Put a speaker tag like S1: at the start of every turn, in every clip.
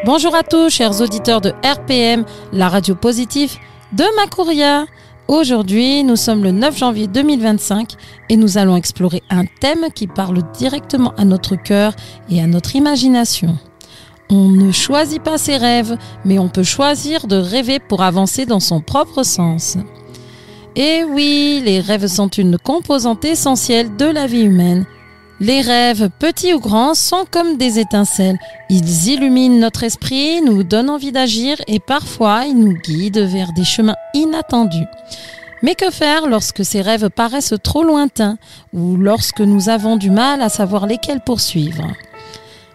S1: Bonjour à tous, chers auditeurs de RPM, la radio positive de Macouria. Aujourd'hui, nous sommes le 9 janvier 2025 et nous allons explorer un thème qui parle directement à notre cœur et à notre imagination. On ne choisit pas ses rêves, mais on peut choisir de rêver pour avancer dans son propre sens. Et oui, les rêves sont une composante essentielle de la vie humaine. Les rêves, petits ou grands, sont comme des étincelles. Ils illuminent notre esprit, nous donnent envie d'agir et parfois ils nous guident vers des chemins inattendus. Mais que faire lorsque ces rêves paraissent trop lointains ou lorsque nous avons du mal à savoir lesquels poursuivre ?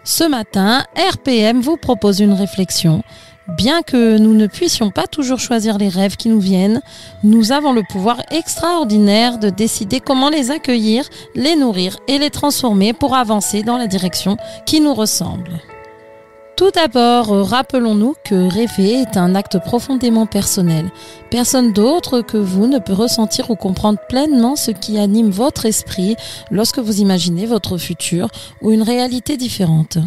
S1: Ce matin, RPM vous propose une réflexion. Bien que nous ne puissions pas toujours choisir les rêves qui nous viennent, nous avons le pouvoir extraordinaire de décider comment les accueillir, les nourrir et les transformer pour avancer dans la direction qui nous ressemble. Tout d'abord, rappelons-nous que rêver est un acte profondément personnel. Personne d'autre que vous ne peut ressentir ou comprendre pleinement ce qui anime votre esprit lorsque vous imaginez votre futur ou une réalité différente.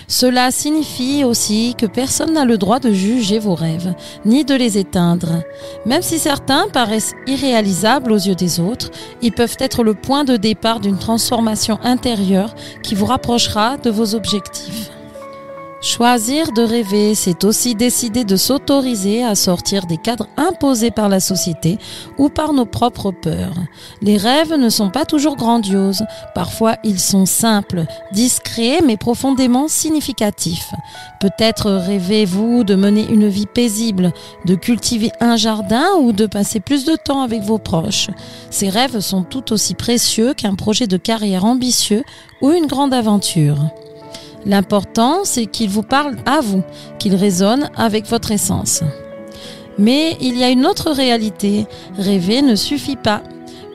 S1: Cela signifie aussi que personne n'a le droit de juger vos rêves, ni de les éteindre. Même si certains paraissent irréalisables aux yeux des autres, ils peuvent être le point de départ d'une transformation intérieure qui vous rapprochera de vos objectifs. Choisir de rêver, c'est aussi décider de s'autoriser à sortir des cadres imposés par la société ou par nos propres peurs. Les rêves ne sont pas toujours grandioses, parfois ils sont simples, discrets mais profondément significatifs. Peut-être rêvez-vous de mener une vie paisible, de cultiver un jardin ou de passer plus de temps avec vos proches. Ces rêves sont tout aussi précieux qu'un projet de carrière ambitieux ou une grande aventure. L'important, c'est qu'il vous parle à vous, qu'il résonne avec votre essence. Mais il y a une autre réalité, rêver ne suffit pas.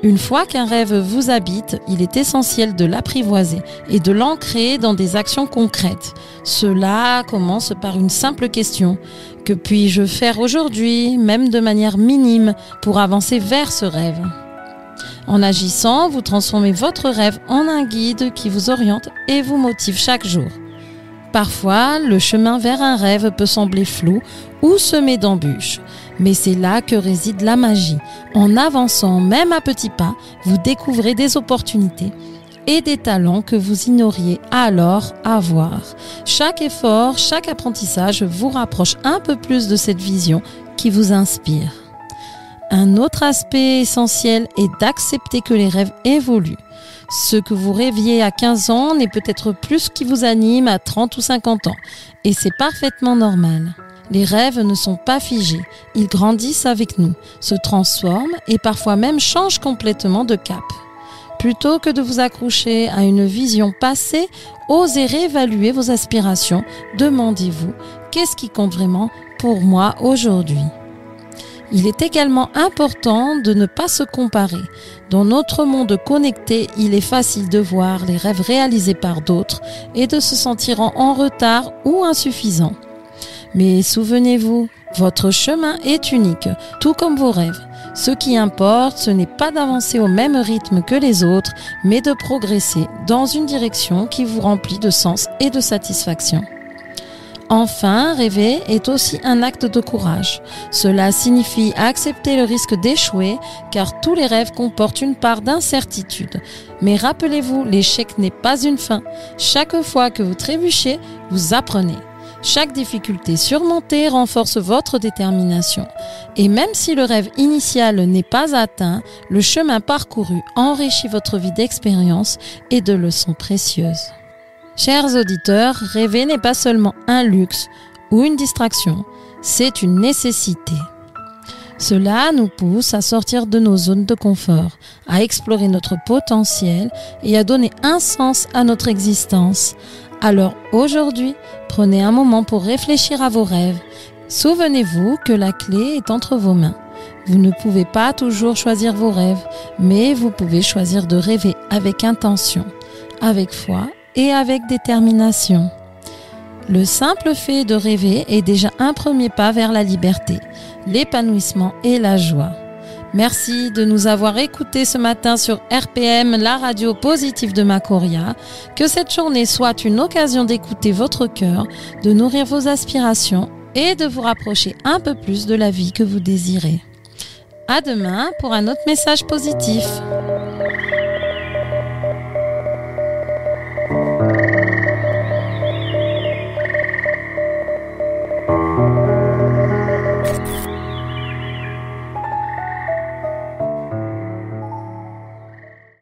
S1: Une fois qu'un rêve vous habite, il est essentiel de l'apprivoiser et de l'ancrer dans des actions concrètes. Cela commence par une simple question. Que puis-je faire aujourd'hui, même de manière minime, pour avancer vers ce rêve ? En agissant, vous transformez votre rêve en un guide qui vous oriente et vous motive chaque jour. Parfois, le chemin vers un rêve peut sembler flou ou semé d'embûches. Mais c'est là que réside la magie. En avançant, même à petits pas, vous découvrez des opportunités et des talents que vous ignoriez alors avoir. Chaque effort, chaque apprentissage vous rapproche un peu plus de cette vision qui vous inspire. Un autre aspect essentiel est d'accepter que les rêves évoluent. Ce que vous rêviez à 15 ans n'est peut-être plus ce qui vous anime à 30 ou 50 ans. Et c'est parfaitement normal. Les rêves ne sont pas figés. Ils grandissent avec nous, se transforment et parfois même changent complètement de cap. Plutôt que de vous accrocher à une vision passée, osez réévaluer vos aspirations. Demandez-vous, qu'est-ce qui compte vraiment pour moi aujourd'hui ? Il est également important de ne pas se comparer. Dans notre monde connecté, il est facile de voir les rêves réalisés par d'autres et de se sentir en retard ou insuffisant. Mais souvenez-vous, votre chemin est unique, tout comme vos rêves. Ce qui importe, ce n'est pas d'avancer au même rythme que les autres, mais de progresser dans une direction qui vous remplit de sens et de satisfaction. Enfin, rêver est aussi un acte de courage. Cela signifie accepter le risque d'échouer, car tous les rêves comportent une part d'incertitude. Mais rappelez-vous, l'échec n'est pas une fin. Chaque fois que vous trébuchez, vous apprenez. Chaque difficulté surmontée renforce votre détermination. Et même si le rêve initial n'est pas atteint, le chemin parcouru enrichit votre vie d'expériences et de leçons précieuses. Chers auditeurs, rêver n'est pas seulement un luxe ou une distraction, c'est une nécessité. Cela nous pousse à sortir de nos zones de confort, à explorer notre potentiel et à donner un sens à notre existence. Alors aujourd'hui, prenez un moment pour réfléchir à vos rêves. Souvenez-vous que la clé est entre vos mains. Vous ne pouvez pas toujours choisir vos rêves, mais vous pouvez choisir de rêver avec intention, avec foi et avec détermination. Le simple fait de rêver est déjà un premier pas vers la liberté, l'épanouissement et la joie. Merci de nous avoir écoutés ce matin sur RPM, la radio positive de Macoria. Que cette journée soit une occasion d'écouter votre cœur, de nourrir vos aspirations et de vous rapprocher un peu plus de la vie que vous désirez. À demain pour un autre message positif.